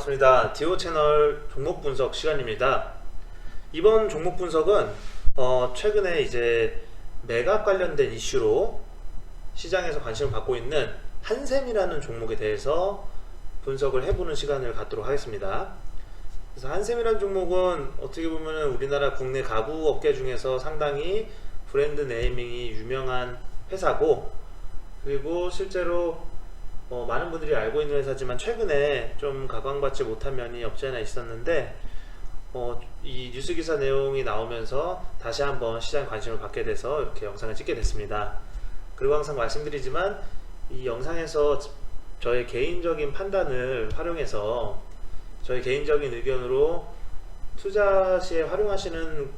반갑습니다. 디오 채널 종목 분석 시간입니다. 이번 종목 분석은 최근에 이제 매각 관련된 이슈로 시장에서 관심을 받고 있는 한샘이라는 종목에 대해서 분석을 해보는 시간을 갖도록 하겠습니다. 그래서 한샘이라는 종목은 어떻게 보면 우리나라 국내 가구 업계 중에서 상당히 브랜드 네이밍이 유명한 회사고, 그리고 실제로 많은 분들이 알고 있는 회사지만 최근에 좀 각광받지 못한 면이 없지 않아 있었는데, 이 뉴스 기사 내용이 나오면서 다시 한번 시장 관심을 받게 돼서 이렇게 영상을 찍게 됐습니다. 그리고 항상 말씀드리지만 이 영상에서 저의 개인적인 판단을 활용해서 저의 개인적인 의견으로 투자 시에 활용하시는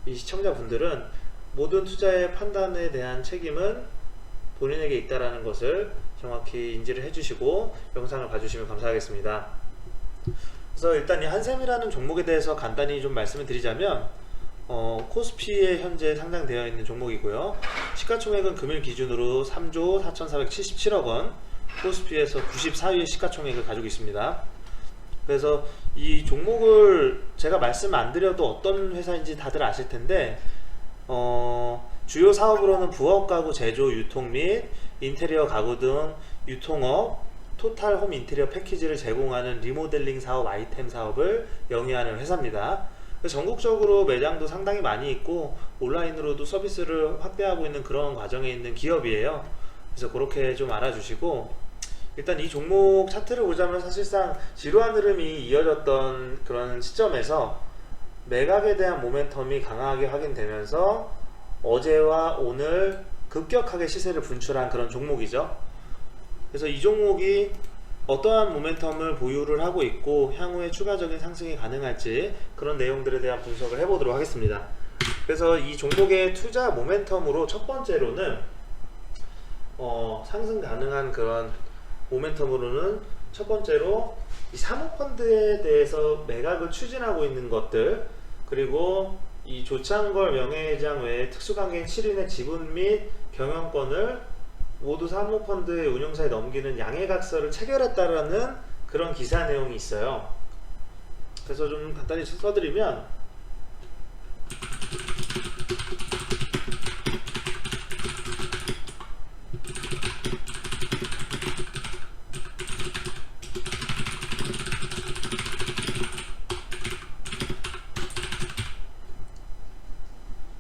이 시청자분들은 모든 투자의 판단에 대한 책임은 본인에게 있다라는 것을 정확히 인지를 해주시고 영상을 봐주시면 감사하겠습니다. 그래서 일단 이 한샘이라는 종목에 대해서 간단히 좀 말씀을 드리자면, 코스피에 현재 상장되어 있는 종목이고요. 시가총액은 금일 기준으로 3조 4,477억 원, 코스피에서 94위의 시가총액을 가지고 있습니다. 그래서 이 종목을 제가 말씀 안 드려도 어떤 회사인지 다들 아실 텐데, 주요 사업으로는 부업 가구 제조, 유통 및 인테리어 가구 등 유통업, 토탈 홈 인테리어 패키지를 제공하는 리모델링 사업, 아이템 사업을 영위하는 회사입니다. 전국적으로 매장도 상당히 많이 있고 온라인으로도 서비스를 확대하고 있는 그런 과정에 있는 기업이에요. 그래서 그렇게 좀 알아주시고, 일단 이 종목 차트를 보자면 사실상 지루한 흐름이 이어졌던 그런 시점에서 매각에 대한 모멘텀이 강하게 확인되면서 어제와 오늘 급격하게 시세를 분출한 그런 종목이죠. 그래서 이 종목이 어떠한 모멘텀을 보유를 하고 있고 향후에 추가적인 상승이 가능할지 그런 내용들에 대한 분석을 해보도록 하겠습니다. 그래서 이 종목의 투자 모멘텀으로 첫 번째로는 상승 가능한 그런 모멘텀으로는 첫 번째로 이 사모펀드에 대해서 매각을 추진하고 있는 것들, 그리고 이 조창걸 명예회장 외에 특수관계인 7인의 지분 및 경영권을 모두 사모펀드의 운용사에 넘기는 양해각서를 체결했다라는 그런 기사 내용이 있어요. 그래서 좀 간단히 써드리면,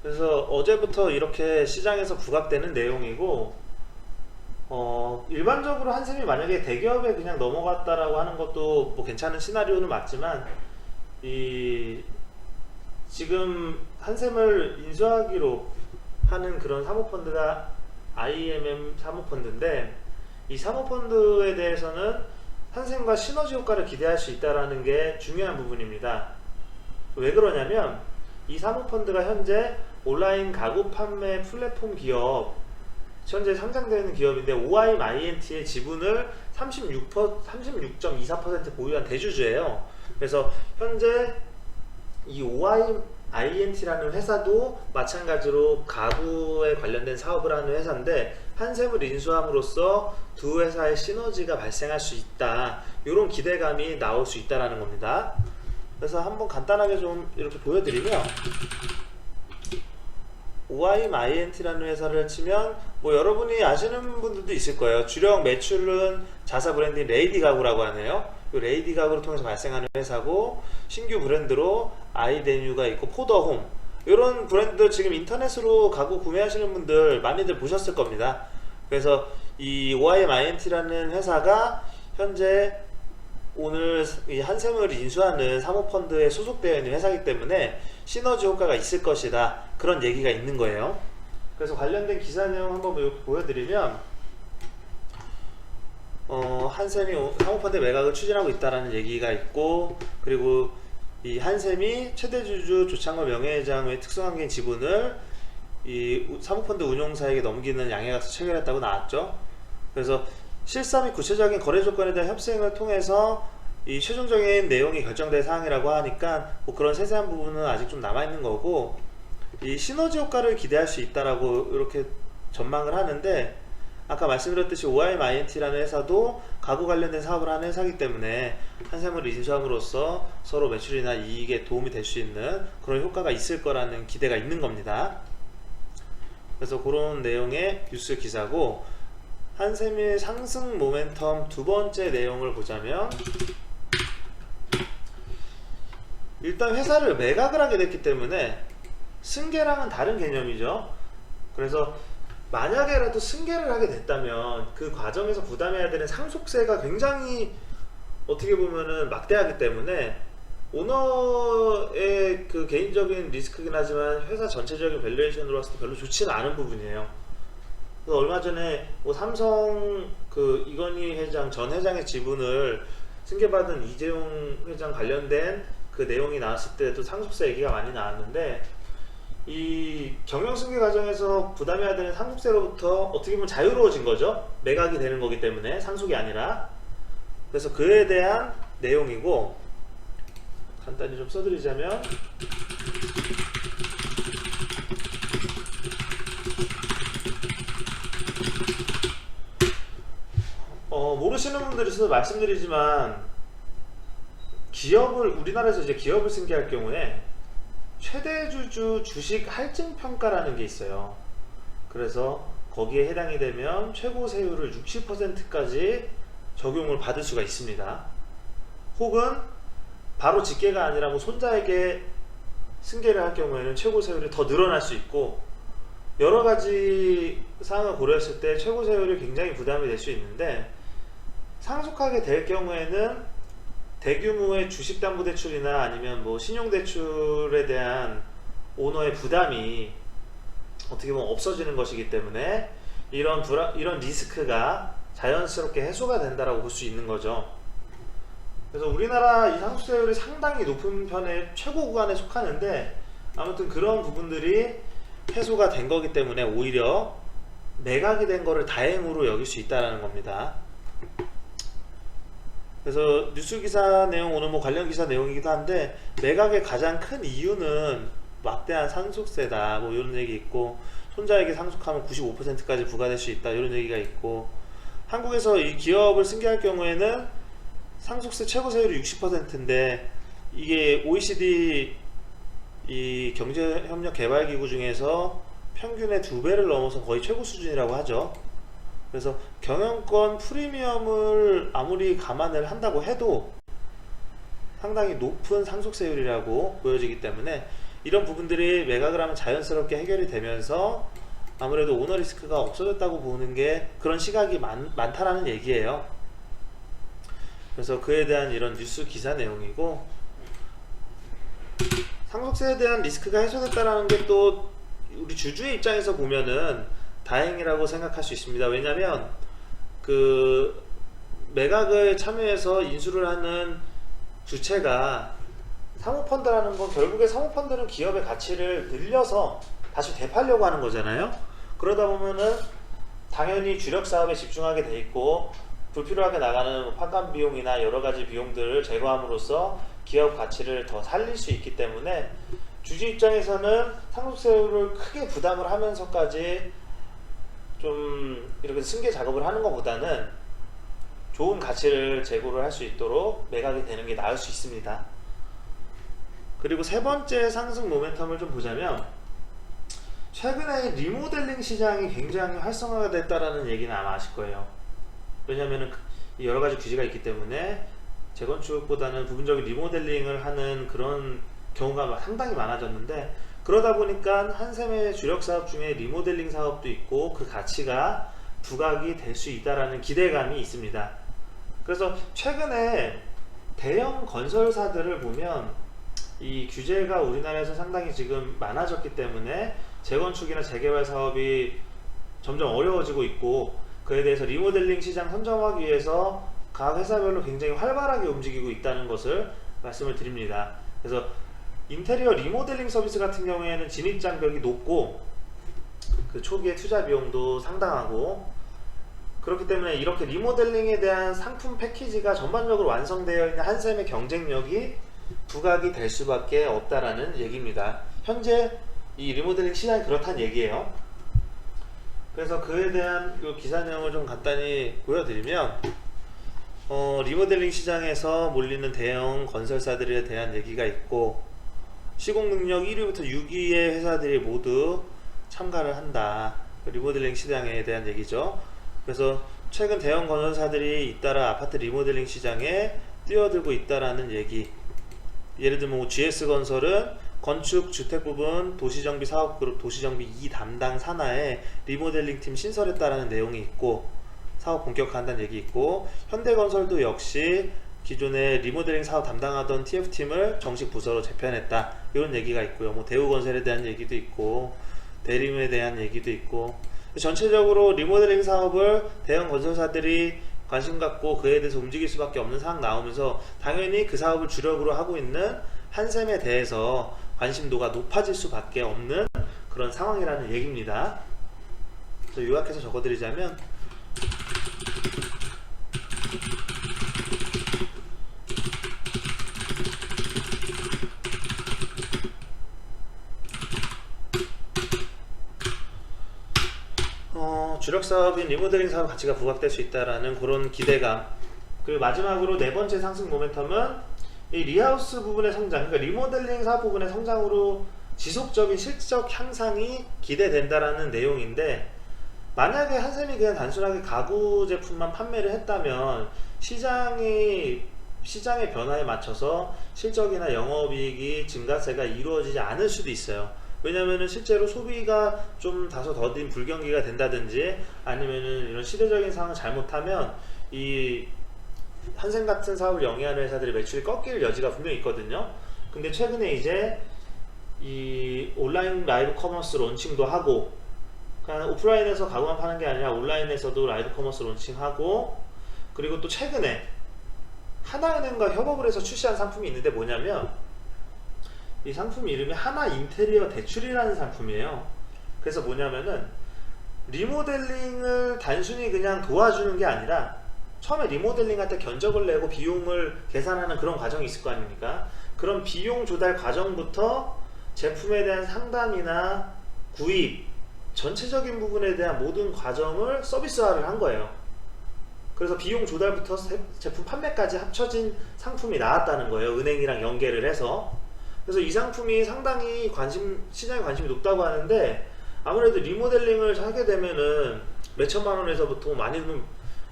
그래서 어제부터 이렇게 시장에서 부각되는 내용이고, 일반적으로 한샘이 만약에 대기업에 그냥 넘어갔다라고 하는 것도 뭐 괜찮은 시나리오는 맞지만, 지금 한샘을 인수하기로 하는 그런 사모펀드가 IMM 사모펀드인데, 이 사모펀드에 대해서는 한샘과 시너지 효과를 기대할 수 있다는 게 중요한 부분입니다. 왜 그러냐면 이 사모펀드가 현재 온라인 가구 판매 플랫폼 기업, 현재 상장되어 있는 기업인데 OIMINT의 지분을 36.24% 보유한 대주주예요. 그래서 현재 이 OIMINT라는 회사도 마찬가지로 가구에 관련된 사업을 하는 회사인데, 한샘을 인수함으로써 두 회사의 시너지가 발생할 수 있다, 이런 기대감이 나올 수 있다는 겁니다. 그래서 한번 간단하게 좀 이렇게 보여드리면, OIMINT라는 회사를 치면 뭐 여러분이 아시는 분들도 있을 거예요. 주력 매출은 자사 브랜드인 레이디 가구라고 하네요. 이 레이디 가구를 통해서 발생하는 회사고, 신규 브랜드로 아이데뉴가 있고 포더홈, 이런 브랜드 지금 인터넷으로 가구 구매하시는 분들 많이들 보셨을 겁니다. 그래서 이 OIMINT라는 회사가 현재 오늘 이 한샘을 인수하는 사모펀드에 소속되어 있는 회사이기 때문에 시너지 효과가 있을 것이다, 그런 얘기가 있는 거예요. 그래서 관련된 기사 내용 한번 보여드리면, 한샘이 사모펀드 매각을 추진하고 있다라는 얘기가 있고, 그리고 이 한샘이 최대 주주 조창걸 명예회장의 특수관계인 지분을 이 사모펀드 운용사에게 넘기는 양해각서 체결했다고 나왔죠. 그래서 실사 및 구체적인 거래 조건에 대한 협상을 통해서 이 최종적인 내용이 결정될 사항이라고 하니까 뭐 그런 세세한 부분은 아직 좀 남아있는 거고, 이 시너지 효과를 기대할 수 있다라고 이렇게 전망을 하는데, 아까 말씀드렸듯이 OIMINT라는 회사도 가구 관련된 사업을 하는 회사이기 때문에 한샘을 인수함으로써 서로 매출이나 이익에 도움이 될 수 있는 그런 효과가 있을 거라는 기대가 있는 겁니다. 그래서 그런 내용의 뉴스 기사고, 한샘의 상승 모멘텀 두 번째 내용을 보자면, 일단 회사를 매각을 하게 됐기 때문에 승계랑은 다른 개념이죠. 그래서 만약에라도 승계를 하게 됐다면 그 과정에서 부담해야 되는 상속세가 굉장히 어떻게 보면은 막대하기 때문에 오너의 그 개인적인 리스크긴 하지만 회사 전체적인 밸류에이션으로 봤을 때 별로 좋지는 않은 부분이에요. 그래서 얼마 전에 뭐 삼성 그 이건희 회장 전 회장의 지분을 승계받은 이재용 회장 관련된 그 내용이 나왔을 때도 상속세 얘기가 많이 나왔는데, 이 경영승계 과정에서 부담해야 되는 상속세로부터 어떻게 보면 자유로워진 거죠. 매각이 되는 거기 때문에 상속이 아니라. 그래서 그에 대한 내용이고, 간단히 좀 써드리자면, 모르시는 분들이 있어서 말씀드리지만, 기업을 우리나라에서 이제 기업을 승계할 경우에 최대주주 주식 할증 평가라는 게 있어요. 그래서 거기에 해당이 되면 최고 세율을 60%까지 적용을 받을 수가 있습니다. 혹은 바로 직계가 아니라 뭐 손자에게 승계를 할 경우에는 최고 세율이 더 늘어날 수 있고, 여러 가지 사항을 고려했을 때 최고 세율이 굉장히 부담이 될 수 있는데, 상속하게 될 경우에는 대규모의 주식담보대출이나 아니면 뭐 신용대출에 대한 오너의 부담이 어떻게 보면 없어지는 것이기 때문에 이런 리스크가 자연스럽게 해소가 된다라고 볼 수 있는 거죠. 그래서 우리나라 이 상속세율이 상당히 높은 편의 최고 구간에 속하는데, 아무튼 그런 부분들이 해소가 된 거기 때문에 오히려 매각이 된 거를 다행으로 여길 수 있다는 겁니다. 그래서 뉴스 기사 내용, 오늘 뭐 관련 기사 내용이기도 한데, 매각의 가장 큰 이유는 막대한 상속세다 뭐 이런 얘기 있고, 손자에게 상속하면 95%까지 부과될 수 있다 이런 얘기가 있고, 한국에서 이 기업을 승계할 경우에는 상속세 최고 세율이 60%인데 이게 OECD 이 경제협력개발기구 중에서 평균의 2배를 넘어서 거의 최고 수준이라고 하죠. 그래서 경영권 프리미엄을 아무리 감안을 한다고 해도 상당히 높은 상속세율이라고 보여지기 때문에 이런 부분들이 매각을 하면 자연스럽게 해결이 되면서 아무래도 오너 리스크가 없어졌다고 보는 게, 그런 시각이 많다라는 얘기예요. 그래서 그에 대한 이런 뉴스 기사 내용이고, 상속세에 대한 리스크가 해소됐다라는 게 또 우리 주주의 입장에서 보면은 다행이라고 생각할 수 있습니다. 왜냐면 그 매각을 참여해서 인수를 하는 주체가 사모펀드라는 건, 결국에 사모펀드는 기업의 가치를 늘려서 다시 되팔려고 하는 거잖아요. 그러다 보면은 당연히 주력 사업에 집중하게 돼 있고, 불필요하게 나가는 판관 비용이나 여러 가지 비용들을 제거함으로써 기업 가치를 더 살릴 수 있기 때문에, 주주 입장에서는 상속세율을 크게 부담을 하면서까지 좀 이렇게 승계 작업을 하는 것보다는 좋은 가치를 제고를 할 수 있도록 매각이 되는 게 나을 수 있습니다. 그리고 세 번째 상승 모멘텀을 좀 보자면, 최근에 리모델링 시장이 굉장히 활성화가 됐다라는 얘기는 아마 아실 거예요. 왜냐하면 여러 가지 규제가 있기 때문에 재건축보다는 부분적인 리모델링을 하는 그런 경우가 상당히 많아졌는데, 그러다 보니까 한샘의 주력 사업 중에 리모델링 사업도 있고 그 가치가 부각이 될 수 있다라는 기대감이 있습니다. 그래서 최근에 대형 건설사들을 보면 이 규제가 우리나라에서 상당히 지금 많아졌기 때문에 재건축이나 재개발 사업이 점점 어려워지고 있고, 그에 대해서 리모델링 시장 선점하기 위해서 각 회사별로 굉장히 활발하게 움직이고 있다는 것을 말씀을 드립니다. 그래서 인테리어 리모델링 서비스 같은 경우에는 진입 장벽이 높고 그 초기에 투자 비용도 상당하고, 그렇기 때문에 이렇게 리모델링에 대한 상품 패키지가 전반적으로 완성되어 있는 한샘의 경쟁력이 부각이 될 수밖에 없다라는 얘기입니다. 현재 이 리모델링 시장이 그렇다는 얘기예요. 그래서 그에 대한 요 기사 내용을 좀 간단히 보여드리면, 리모델링 시장에서 몰리는 대형 건설사들에 대한 얘기가 있고, 시공 능력 1위부터 6위의 회사들이 모두 참가를 한다. 리모델링 시장에 대한 얘기죠. 그래서 최근 대형 건설사들이 잇따라 아파트 리모델링 시장에 뛰어들고 있다라는 얘기. 예를 들면 GS건설은 건축 주택 부분 도시정비 사업그룹 도시정비 2 담당 산하에 리모델링 팀 신설했다라는 내용이 있고, 사업 본격화한다는 얘기 있고, 현대건설도 역시 기존에 리모델링 사업 담당하던 TF팀을 정식 부서로 재편했다, 이런 얘기가 있고요. 뭐 대우건설에 대한 얘기도 있고, 대림에 대한 얘기도 있고, 전체적으로 리모델링 사업을 대형 건설사들이 관심 갖고 그에 대해서 움직일 수밖에 없는 상황 나오면서, 당연히 그 사업을 주력으로 하고 있는 한샘에 대해서 관심도가 높아질 수밖에 없는 그런 상황이라는 얘기입니다. 그래서 요약해서 적어드리자면, 주력 사업인 리모델링 사업 가치가 부각될 수 있다라는 그런 기대감. 그리고 마지막으로 네 번째 상승 모멘텀은 이 리하우스 부분의 성장, 그러니까 리모델링 사업 부분의 성장으로 지속적인 실적 향상이 기대된다라는 내용인데, 만약에 한샘이 그냥 단순하게 가구 제품만 판매를 했다면 시장의 변화에 맞춰서 실적이나 영업이익이 증가세가 이루어지지 않을 수도 있어요. 왜냐면은 실제로 소비가 좀 다소 더딘 불경기가 된다든지, 아니면은 이런 시대적인 상황을 잘못하면 이 한샘 같은 사업을 영위하는 회사들의 매출이 꺾일 여지가 분명히 있거든요. 근데 최근에 이제 이 온라인 라이브 커머스 론칭도 하고, 그냥 오프라인에서 가구만 파는 게 아니라 온라인에서도 라이브 커머스 론칭하고, 그리고 또 최근에 하나은행과 협업을 해서 출시한 상품이 있는데, 뭐냐면 이 상품 이름이 하나 인테리어 대출이라는 상품이에요. 그래서 뭐냐면은 리모델링을 단순히 그냥 도와주는 게 아니라, 처음에 리모델링 할 때 견적을 내고 비용을 계산하는 그런 과정이 있을 거 아닙니까? 그런 비용 조달 과정부터 제품에 대한 상담이나 구입, 전체적인 부분에 대한 모든 과정을 서비스화를 한 거예요. 그래서 비용 조달부터 제품 판매까지 합쳐진 상품이 나왔다는 거예요. 은행이랑 연계를 해서. 그래서 이 상품이 상당히 시장에 관심이 높다고 하는데, 아무래도 리모델링을 하게 되면은 몇천만 원에서부터 많이는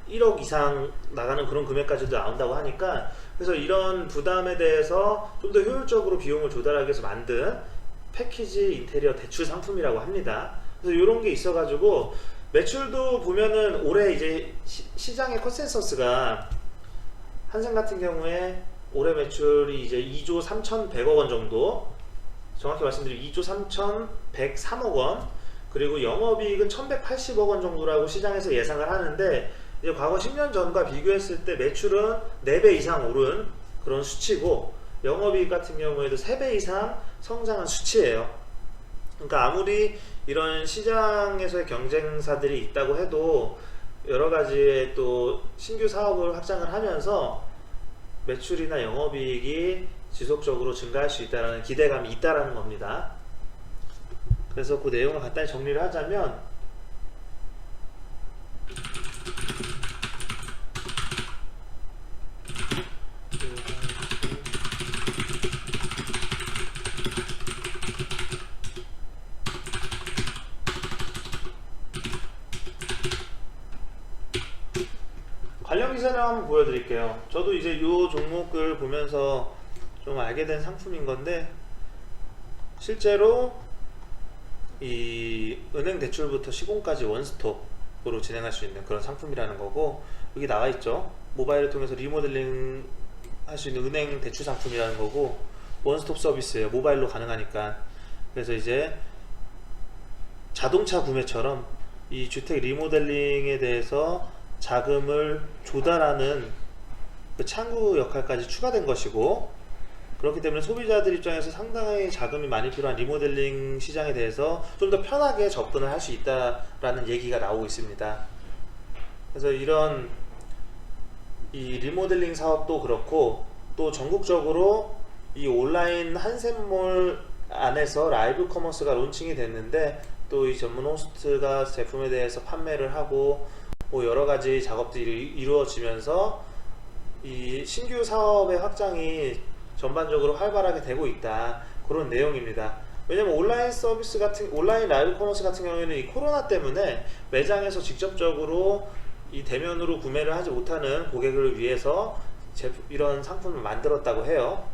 1억 이상 나가는 그런 금액까지도 나온다고 하니까, 그래서 이런 부담에 대해서 좀 더 효율적으로 비용을 조달하기 위해서 만든 패키지 인테리어 대출 상품이라고 합니다. 그래서 이런 게 있어가지고 매출도 보면은 올해 이제 시장의 컨센서스가, 한샘 같은 경우에 올해 매출이 이제 2조 3,100억 원 정도, 정확히 말씀드리면 2조 3,103억 원, 그리고 영업이익은 1,180억 원 정도라고 시장에서 예상을 하는데, 이제 과거 10년 전과 비교했을 때 매출은 4배 이상 오른 그런 수치고, 영업이익 같은 경우에도 3배 이상 성장한 수치예요. 그러니까 아무리 이런 시장에서의 경쟁사들이 있다고 해도 여러 가지의 또 신규 사업을 확장을 하면서 매출이나 영업이익이 지속적으로 증가할 수 있다는 기대감이 있다는 겁니다. 그래서 그 내용을 간단히 정리를 하자면, 관련 기사를 한번 보여드릴게요. 저도 이제 이 종목을 보면서 좀 알게 된 상품인 건데, 실제로 이 은행 대출부터 시공까지 원스톱으로 진행할 수 있는 그런 상품이라는 거고, 여기 나와 있죠. 모바일을 통해서 리모델링 할 수 있는 은행 대출 상품이라는 거고, 원스톱 서비스예요. 모바일로 가능하니까. 그래서 이제 자동차 구매처럼 이 주택 리모델링에 대해서 자금을 조달하는 그 창구 역할까지 추가된 것이고, 그렇기 때문에 소비자들 입장에서 상당히 자금이 많이 필요한 리모델링 시장에 대해서 좀 더 편하게 접근을 할 수 있다라는 얘기가 나오고 있습니다. 그래서 이런 이 리모델링 사업도 그렇고, 또 전국적으로 이 온라인 한샘몰 안에서 라이브 커머스가 론칭이 됐는데 또 이 전문 호스트가 제품에 대해서 판매를 하고 뭐 여러 가지 작업들이 이루어지면서 이 신규 사업의 확장이 전반적으로 활발하게 되고 있다, 그런 내용입니다. 왜냐면 온라인 라이브 커머스 같은 경우에는 이 코로나 때문에 매장에서 직접적으로 이 대면으로 구매를 하지 못하는 고객을 위해서 이런 상품을 만들었다고 해요.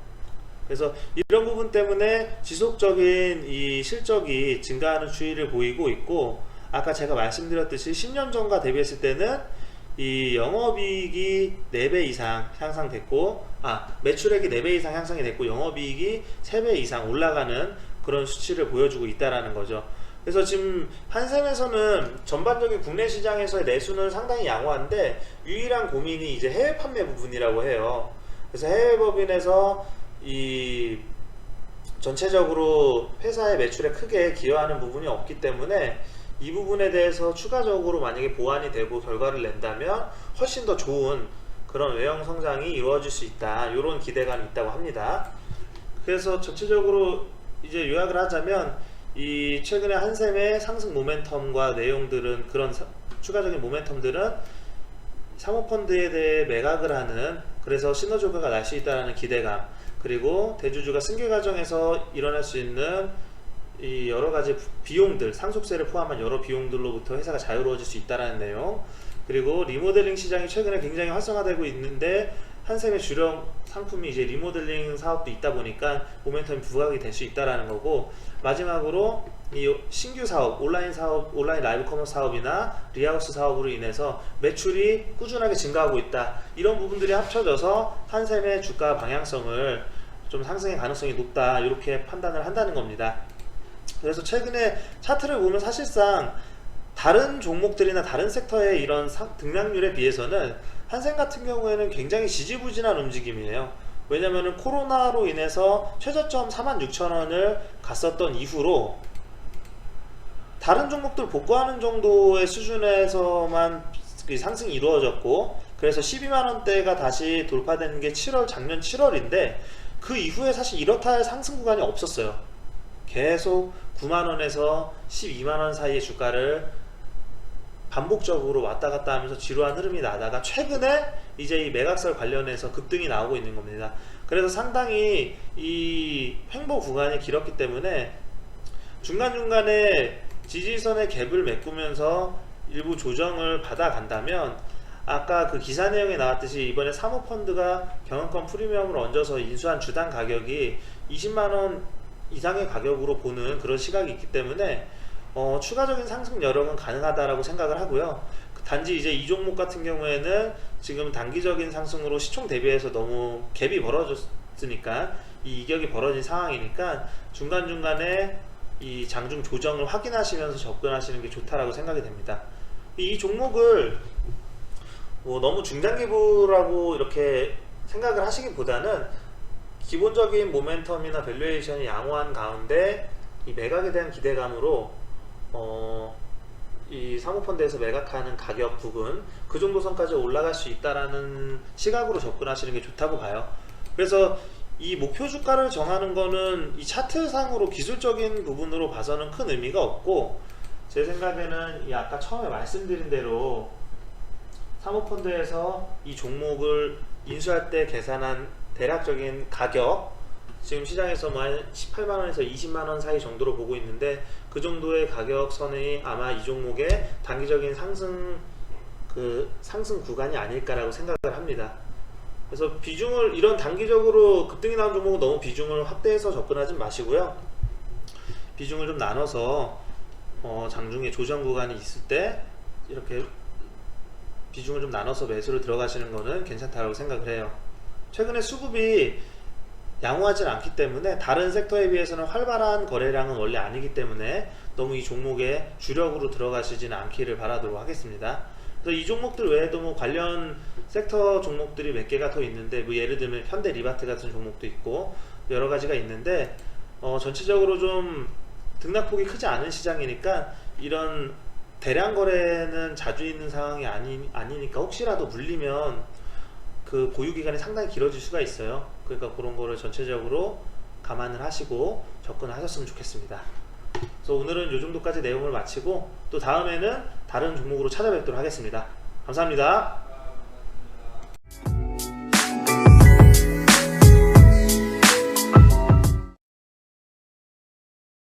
그래서 이런 부분 때문에 지속적인 이 실적이 증가하는 추이를 보이고 있고, 아까 제가 말씀드렸듯이 10년 전과 대비했을 때는 이 영업이익이 4배 이상 향상됐고, 매출액이 4배 이상 향상이 됐고 영업이익이 3배 이상 올라가는 그런 수치를 보여주고 있다라는 거죠. 그래서 지금 한샘에서는 전반적인 국내 시장에서의 내수는 상당히 양호한데 유일한 고민이 이제 해외 판매 부분이라고 해요. 그래서 해외 법인에서 이 전체적으로 회사의 매출에 크게 기여하는 부분이 없기 때문에 이 부분에 대해서 추가적으로 만약에 보완이 되고 결과를 낸다면 훨씬 더 좋은 그런 외형 성장이 이루어질 수 있다, 이런 기대감이 있다고 합니다. 그래서 전체적으로 이제 요약을 하자면 이 최근에 한샘의 상승 모멘텀과 내용들은, 그런 추가적인 모멘텀들은 사모펀드에 대해 매각을 하는, 그래서 시너지 효과가 날 수 있다는 기대감, 그리고 대주주가 승계 과정에서 일어날 수 있는 이 여러 가지 비용들, 상속세를 포함한 여러 비용들로부터 회사가 자유로워질 수 있다는 내용, 그리고 리모델링 시장이 최근에 굉장히 활성화되고 있는데 한샘의 주력 상품이 이제 리모델링 사업도 있다 보니까 모멘텀이 부각이 될 수 있다라는 거고, 마지막으로 이 신규 사업, 온라인 라이브 커머스 사업이나 리하우스 사업으로 인해서 매출이 꾸준하게 증가하고 있다, 이런 부분들이 합쳐져서 한샘의 주가 방향성을 좀 상승의 가능성이 높다, 이렇게 판단을 한다는 겁니다. 그래서 최근에 차트를 보면 사실상 다른 종목들이나 다른 섹터의 이런 등락률에 비해서는 한샘 같은 경우에는 굉장히 지지부진한 움직임이에요. 왜냐면은 코로나로 인해서 최저점 46,000원을 갔었던 이후로 다른 종목들 복구하는 정도의 수준에서만 상승이 이루어졌고, 그래서 12만원대가 다시 돌파되는 게 작년 7월인데 그 이후에 사실 이렇다 할 상승 구간이 없었어요. 계속 9만원에서 12만원 사이의 주가를 반복적으로 왔다 갔다 하면서 지루한 흐름이 나다가 최근에 이제 이 매각설 관련해서 급등이 나오고 있는 겁니다. 그래서 상당히 이 횡보 구간이 길었기 때문에 중간중간에 지지선의 갭을 메꾸면서 일부 조정을 받아간다면, 아까 그 기사 내용에 나왔듯이 이번에 사모펀드가 경영권 프리미엄을 얹어서 인수한 주당 가격이 20만원 이상의 가격으로 보는 그런 시각이 있기 때문에 추가적인 상승 여력은 가능하다라고 생각을 하고요. 단지 이제 이 종목 같은 경우에는 지금 단기적인 상승으로 시총 대비해서 너무 갭이 벌어졌으니까, 이 이격이 벌어진 상황이니까 중간중간에 이 장중 조정을 확인하시면서 접근하시는 게 좋다라고 생각이 됩니다. 이 종목을 뭐 너무 중장기부라고 이렇게 생각을 하시기보다는 기본적인 모멘텀이나 밸류에이션이 양호한 가운데 이 매각에 대한 기대감으로 이 사모펀드에서 매각하는 가격 부분, 그 정도 선까지 올라갈 수 있다라는 시각으로 접근하시는 게 좋다고 봐요. 그래서 이 목표 주가를 정하는 거는 이 차트상으로 기술적인 부분으로 봐서는 큰 의미가 없고, 제 생각에는 이 아까 처음에 말씀드린 대로 사모펀드에서 이 종목을 인수할 때 계산한 대략적인 가격, 지금 시장에서 뭐 한 18만원에서 20만원 사이 정도로 보고 있는데, 그 정도의 가격선이 아마 이 종목의 단기적인 상승 구간이 아닐까라고 생각을 합니다. 그래서 비중을, 이런 단기적으로 급등이 나온 종목은 너무 비중을 확대해서 접근하지 마시고요. 비중을 좀 나눠서 장중에 조정 구간이 있을 때 이렇게 비중을 좀 나눠서 매수를 들어가시는 거는 괜찮다고 생각을 해요. 최근에 수급이 양호하진 않기 때문에 다른 섹터에 비해서는 활발한 거래량은 원래 아니기 때문에 너무 이 종목에 주력으로 들어가시지는 않기를 바라도록 하겠습니다. 그래서 이 종목들 외에도 뭐 관련 섹터 종목들이 몇 개가 더 있는데, 뭐 예를 들면 현대 리바트 같은 종목도 있고 여러 가지가 있는데, 전체적으로 좀 등락폭이 크지 않은 시장이니까 이런 대량 거래는 자주 있는 상황이 아니니까 혹시라도 물리면 그 보유 기간이 상당히 길어질 수가 있어요. 그러니까 그런 거를 전체적으로 감안을 하시고 접근을 하셨으면 좋겠습니다. 그래서 오늘은 이 정도까지 내용을 마치고 또 다음에는 다른 종목으로 찾아뵙도록 하겠습니다. 감사합니다.